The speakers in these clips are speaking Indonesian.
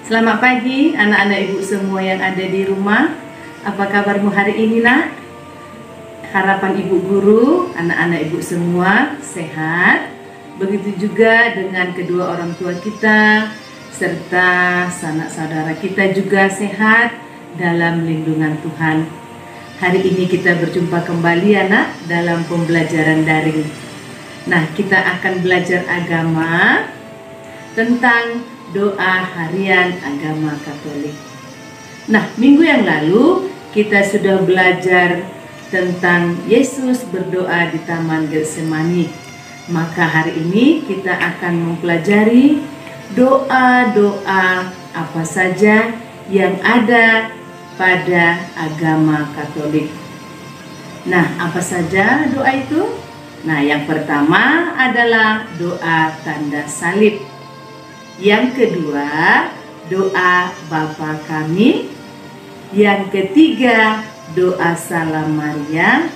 Selamat pagi anak-anak ibu semua yang ada di rumah. Apa kabarmu hari ini, nak? Harapan ibu guru, anak-anak ibu semua sehat. Begitu juga dengan kedua orang tua kita serta sanak saudara kita juga sehat dalam lindungan Tuhan. Hari ini kita berjumpa kembali anak dalam pembelajaran daring. Nah, kita akan belajar agama tentang doa harian agama Katolik. Nah, minggu yang lalu kita sudah belajar tentang Yesus berdoa di Taman Getsemani. Maka hari ini kita akan mempelajari doa-doa apa saja yang ada pada agama Katolik. Nah, apa saja doa itu? Nah, yang pertama adalah doa tanda salib. Yang kedua, doa Bapa Kami. Yang ketiga, doa Salam Maria.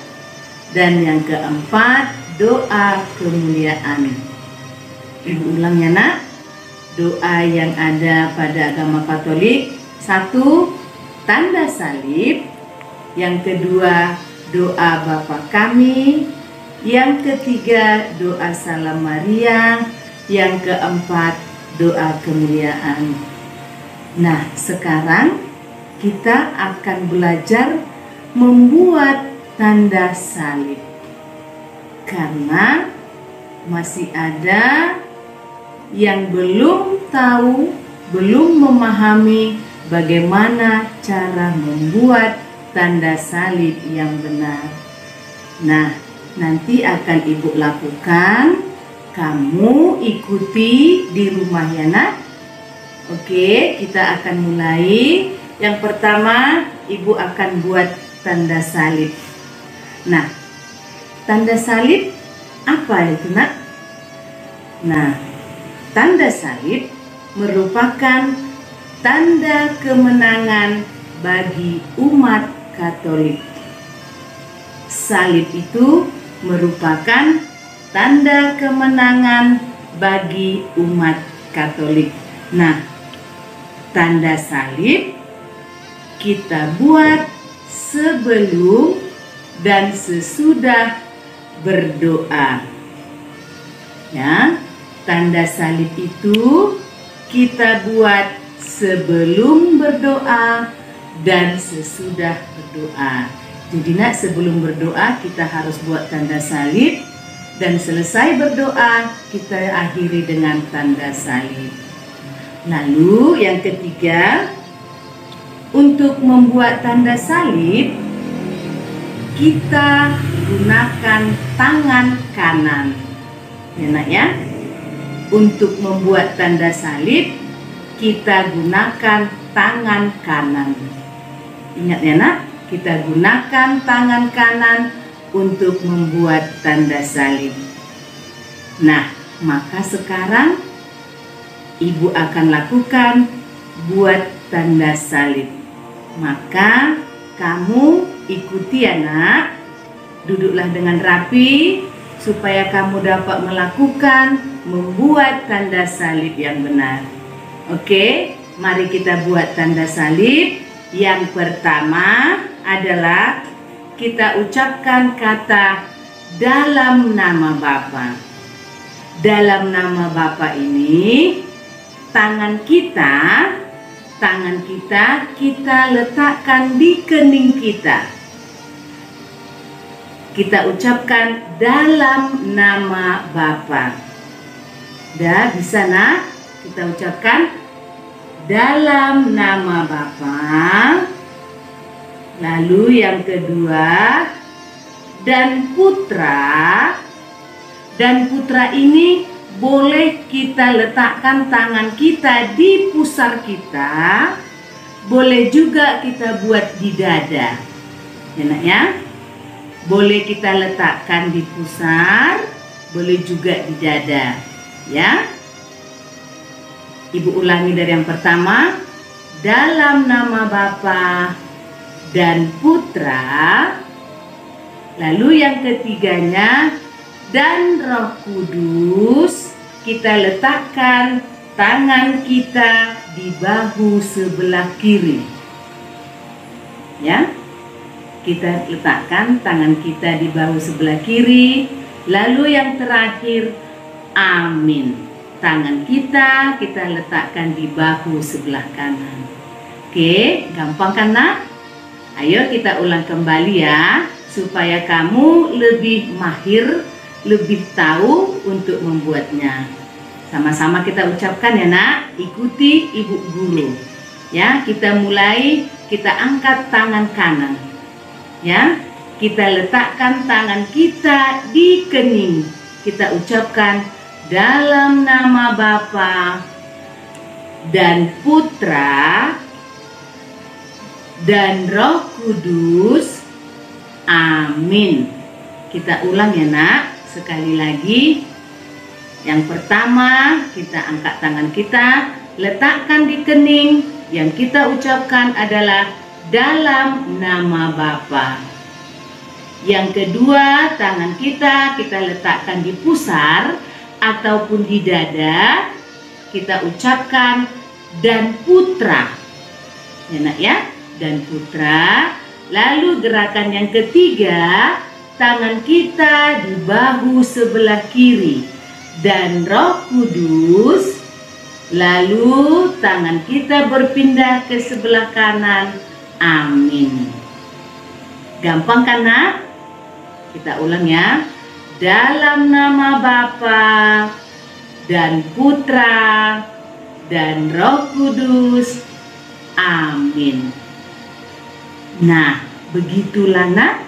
Dan yang keempat, doa kemuliaan. Ibu ulang ya, nak. Doa yang ada pada agama Katolik. 1, tanda salib. Yang kedua, doa Bapa Kami. Yang ketiga, doa Salam Maria. Yang keempat, doa kemuliaan. Nah, sekarang kita akan belajar membuat tanda salib. Karena masih ada yang belum tahu, belum memahami bagaimana cara membuat tanda salib yang benar. Nah, nanti akan ibu lakukan. Kamu ikuti di rumah ya, nak. Oke, kita akan mulai. Yang pertama, ibu akan buat tanda salib. Nah, tanda salib apa itu, nak? Nah, tanda salib merupakan tanda kemenangan bagi umat Katolik. Salib itu merupakan tanda kemenangan bagi umat Katolik. Nah, tanda salib kita buat sebelum dan sesudah berdoa. Ya, tanda salib itu kita buat sebelum berdoa dan sesudah berdoa. Jadi nak, sebelum berdoa kita harus buat tanda salib. Dan selesai berdoa, kita akhiri dengan tanda salib. Lalu yang ketiga, untuk membuat tanda salib, kita gunakan tangan kanan. Ya, nak ya. Untuk membuat tanda salib, kita gunakan tangan kanan. Ingat ya, nak, kita gunakan tangan kanan untuk membuat tanda salib. Nah, maka sekarang ibu akan lakukan buat tanda salib. Maka kamu ikuti ya, nak. Duduklah dengan rapi supaya kamu dapat melakukan membuat tanda salib yang benar. Oke, mari kita buat tanda salib. Yang pertama adalah kita ucapkan kata dalam nama Bapa. Dalam nama Bapa ini, tangan kita letakkan di kening kita. Kita ucapkan dalam nama Bapa. Dah bisa, nak? Kita ucapkan dalam nama Bapa. Lalu yang kedua, dan putra. Dan putra ini boleh kita letakkan tangan kita di pusar kita. Boleh juga kita buat di dada. Ya, nak ya. Boleh kita letakkan di pusar, boleh juga di dada. Ya. Ibu ulangi dari yang pertama. Dalam nama Bapa dan Putra. Lalu yang ketiganya, dan Roh Kudus. Kita letakkan tangan kita di bahu sebelah kiri. Ya, kita letakkan tangan kita di bahu sebelah kiri. Lalu yang terakhir, amin. Tangan kita letakkan di bahu sebelah kanan. Oke, gampang kan nak? Ayo kita ulang kembali ya, supaya kamu lebih mahir, lebih tahu untuk membuatnya. Sama-sama kita ucapkan ya nak, ikuti ibu guru. Ya, kita mulai, kita angkat tangan kanan. Ya, kita letakkan tangan kita di kening. Kita ucapkan dalam nama Bapa dan Putra dan Roh Kudus. Amin. Kita ulang ya nak, sekali lagi. Yang pertama, kita angkat tangan kita, letakkan di kening. Yang kita ucapkan adalah dalam nama Bapa. Yang kedua, tangan kita letakkan di pusar ataupun di dada. Kita ucapkan dan Putra. Ya nak ya, dan Putra. Lalu gerakan yang ketiga, tangan kita di bahu sebelah kiri dan Roh Kudus. Lalu tangan kita berpindah ke sebelah kanan. Amin. Gampang kan nak? Kita ulang ya. Dalam nama Bapa dan Putra dan Roh Kudus. Amin. Nah, begitulah nak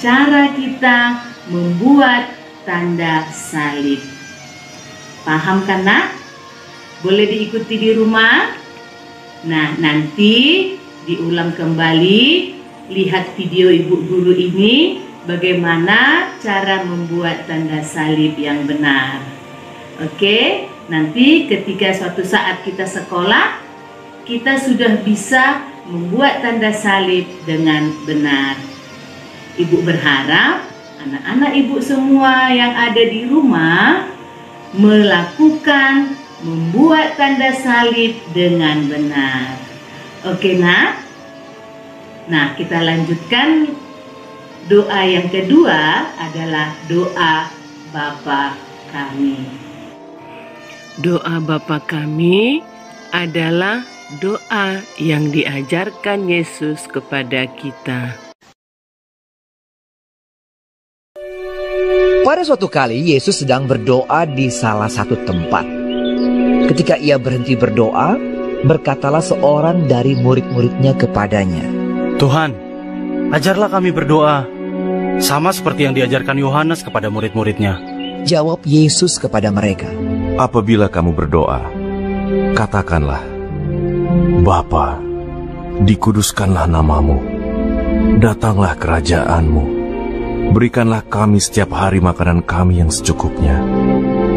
cara kita membuat tanda salib. Paham kan nak? Boleh diikuti di rumah? Nah, nanti diulang kembali, lihat video ibu guru ini bagaimana cara membuat tanda salib yang benar. Oke, nanti ketika suatu saat kita sekolah, kita sudah bisa membuat tanda salib dengan benar. Ibu berharap anak-anak ibu semua yang ada di rumah melakukan membuat tanda salib dengan benar. Oke nak? Nah, kita lanjutkan. Doa yang kedua adalah doa Bapa kami. Doa Bapa kami adalah doa yang diajarkan Yesus kepada kita. Pada suatu kali Yesus sedang berdoa di salah satu tempat. Ketika ia berhenti berdoa, berkatalah seorang dari murid-muridnya kepadanya, Tuhan, ajarlah kami berdoa, sama seperti yang diajarkan Yohanes kepada murid-muridnya. Jawab Yesus kepada mereka, apabila kamu berdoa, katakanlah, Bapa, dikuduskanlah namamu, datanglah kerajaanmu, berikanlah kami setiap hari makanan kami yang secukupnya,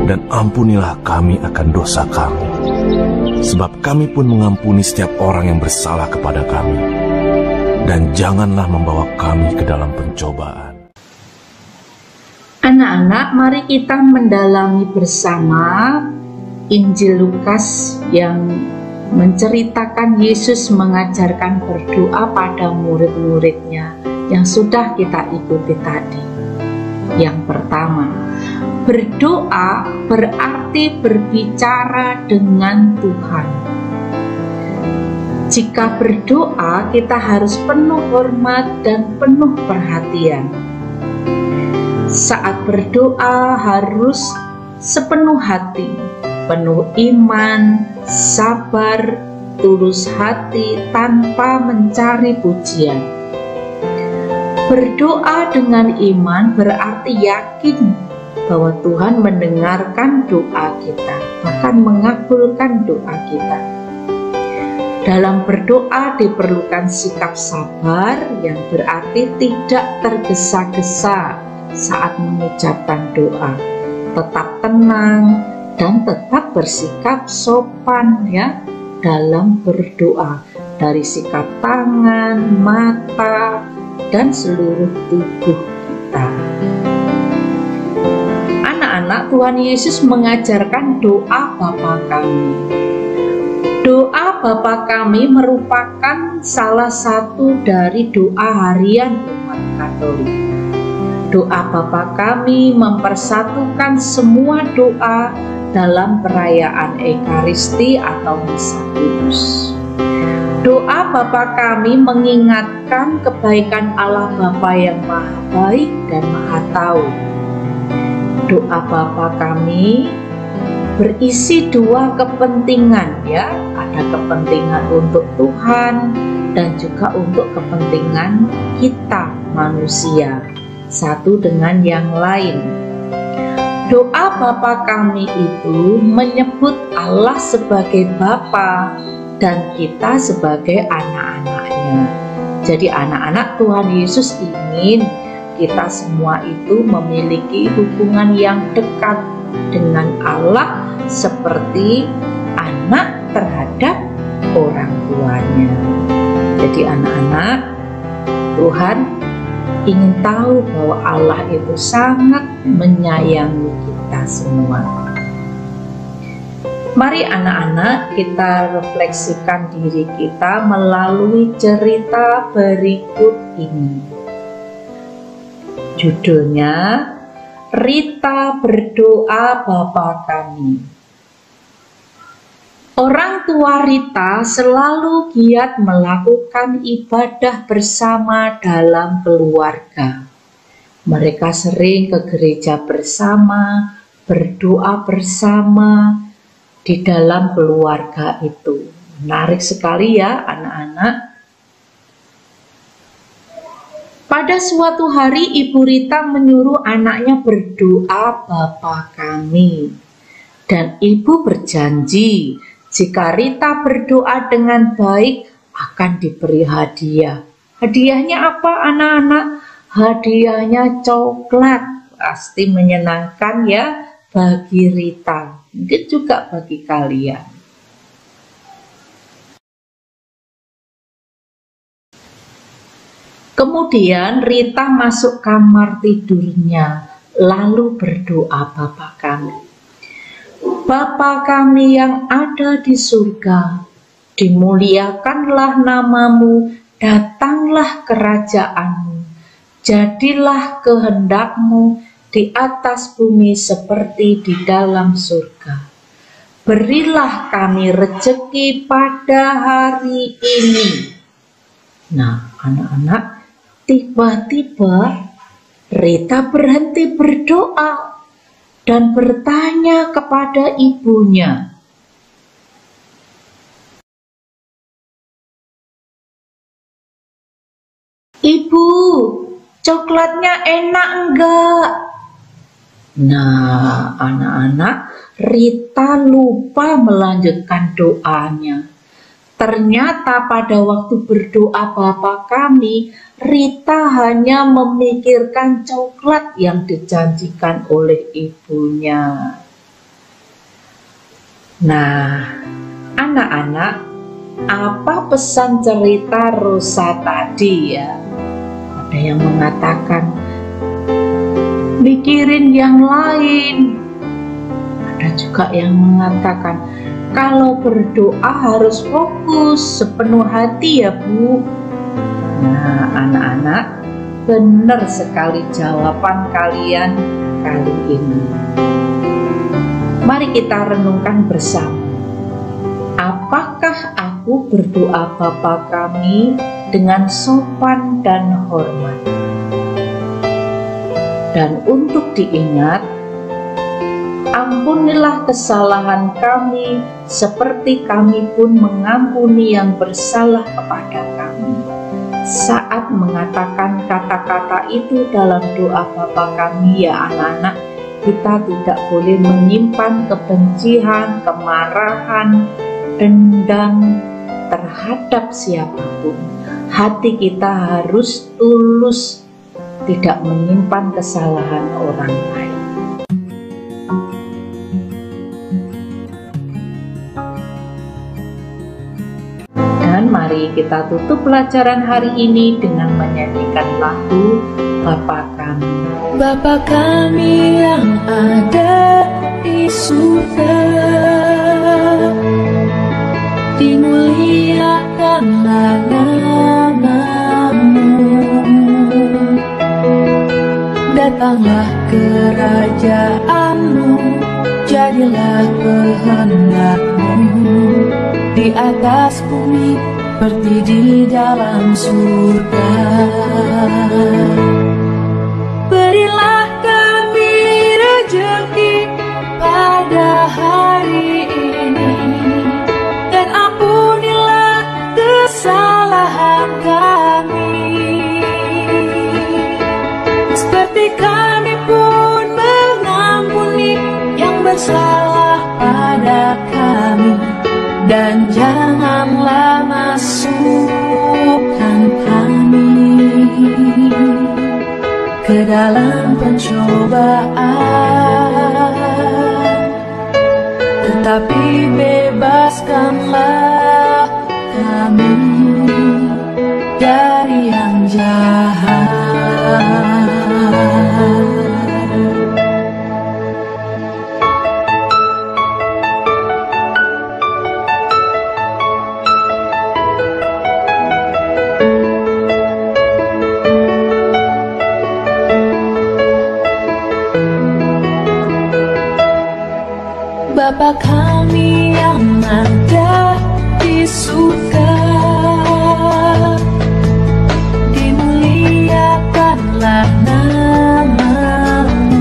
dan ampunilah kami akan dosa kami, sebab kami pun mengampuni setiap orang yang bersalah kepada kami, dan janganlah membawa kami ke dalam pencobaan. Anak-anak, mari kita mendalami bersama Injil Lukas yang menceritakan Yesus mengajarkan berdoa pada murid-muridnya yang sudah kita ikuti tadi. Yang pertama, berdoa berarti berbicara dengan Tuhan. Jika berdoa, kita harus penuh hormat dan penuh perhatian. Saat berdoa harus sepenuh hati, penuh iman, sabar, tulus hati tanpa mencari pujian. Berdoa dengan iman berarti yakin bahwa Tuhan mendengarkan doa kita, bahkan mengabulkan doa kita. Dalam berdoa diperlukan sikap sabar yang berarti tidak tergesa-gesa saat mengucapkan doa. Tetap tenang dan tetap bersikap sopan ya dalam berdoa, dari sikap tangan, mata, dan seluruh tubuh kita. Anak-anak, Tuhan Yesus mengajarkan doa Bapa kami. Doa Bapa Kami merupakan salah satu dari doa harian umat Katolik. Doa Bapa Kami mempersatukan semua doa dalam perayaan Ekaristi atau Misa Kudus. Doa Bapa Kami mengingatkan kebaikan Allah Bapa yang Maha Baik dan Maha Tahu. Doa Bapa Kami berisi dua kepentingan, ya. Ada kepentingan untuk Tuhan dan juga untuk kepentingan kita manusia, satu dengan yang lain. Doa Bapa Kami itu menyebut Allah sebagai Bapa dan kita sebagai anak-anaknya. Jadi anak-anak Tuhan Yesus ingin kita semua itu memiliki hubungan yang dekat dengan Allah seperti anak terhadap orang tuanya. Jadi anak-anak, Tuhan ingin tahu bahwa Allah itu sangat menyayangi kita semua. Mari anak-anak kita refleksikan diri kita melalui cerita berikut ini. Judulnya Rita Berdoa Bapa Kami. Orang tua Rita selalu giat melakukan ibadah bersama dalam keluarga. Mereka sering ke gereja bersama, berdoa bersama di dalam keluarga itu. Menarik sekali ya anak-anak. Pada suatu hari Ibu Rita menyuruh anaknya berdoa Bapa Kami. Dan ibu berjanji jika Rita berdoa dengan baik akan diberi hadiah. Hadiahnya apa anak-anak? Hadiahnya coklat. Pasti menyenangkan ya bagi Rita. Mungkin juga bagi kalian. Kemudian Rita masuk kamar tidurnya, lalu berdoa Bapa Kami. Bapa Kami yang ada di surga, dimuliakanlah namamu, datanglah kerajaanmu, jadilah kehendakmu di atas bumi seperti di dalam surga. Berilah kami rejeki pada hari ini. Nah, anak-anak, tiba-tiba Rita berhenti berdoa dan bertanya kepada ibunya, "Ibu, coklatnya enak enggak?" Nah, anak-anak, Rita lupa melanjutkan doanya. Ternyata pada waktu berdoa Bapa Kami, Rita hanya memikirkan coklat yang dijanjikan oleh ibunya. Nah, anak-anak, apa pesan cerita Rosa tadi ya? Ada yang mengatakan, mikirin yang lain. Ada juga yang mengatakan, kalau berdoa harus fokus sepenuh hati ya Bu. Nah anak-anak, benar sekali jawaban kalian kali ini. Mari kita renungkan bersama. Apakah aku berdoa Bapa Kami dengan sopan dan hormat? Dan untuk diingat, ampunilah kesalahan kami seperti kami pun mengampuni yang bersalah kepada kami. Saat mengatakan kata-kata itu dalam doa Bapa Kami ya anak-anak, kita tidak boleh menyimpan kebencian, kemarahan, dendam terhadap siapapun. Hati kita harus tulus, tidak menyimpan kesalahan orang lain. Mari kita tutup pelajaran hari ini dengan menyanyikan lagu Bapa Kami. Bapa Kami yang ada di surga, dimuliakanlah nama-Mu. Datanglah kerajaan-Mu, jadilah kehendak-Mu di atas bumi seperti di dalam surga. Berilah kami rezeki pada hari ini, dan ampunilah kesalahan kami, seperti kami pun mengampuni yang bersalah pada kami. Dan janganlah masukkan kami ke dalam pencobaan, tetapi bebaskanlah kami dari yang jahat. Bapa kami yang ada di surga, dimuliakanlah nama-Mu.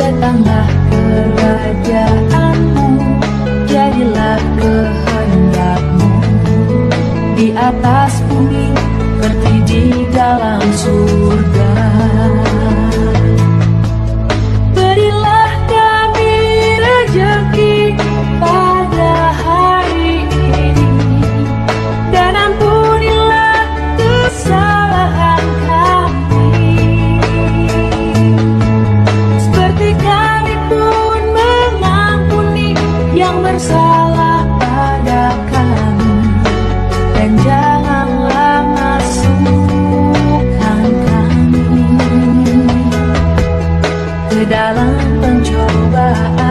Datanglah kerajaan-Mu, jadilah kehendak-Mu di atas bumi seperti di dalam surga. Pada hari ini, dan ampunilah kesalahan kami, seperti kami pun mengampuni yang bersalah pada kami. Dan janganlah masukkan kami ke dalam pencobaan,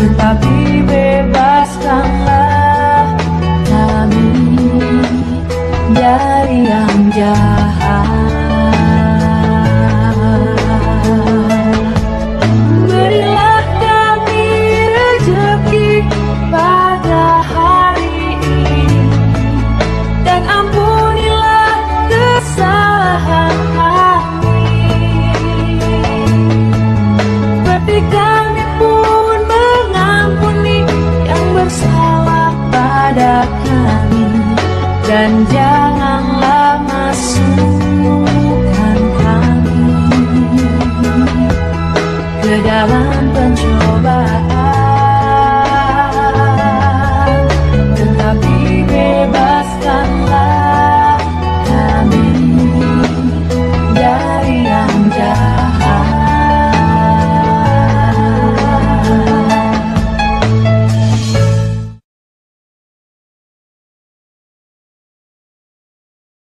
tetapi bebaskanlah kami dari yang jahat. Berilah kami rezeki pada hari ini, dan ampunilah kesalahan kami, seperti kami pun mengampuni yang bersalah pada kami. Dan janganlah masukkan kami ke dalam pencobaan,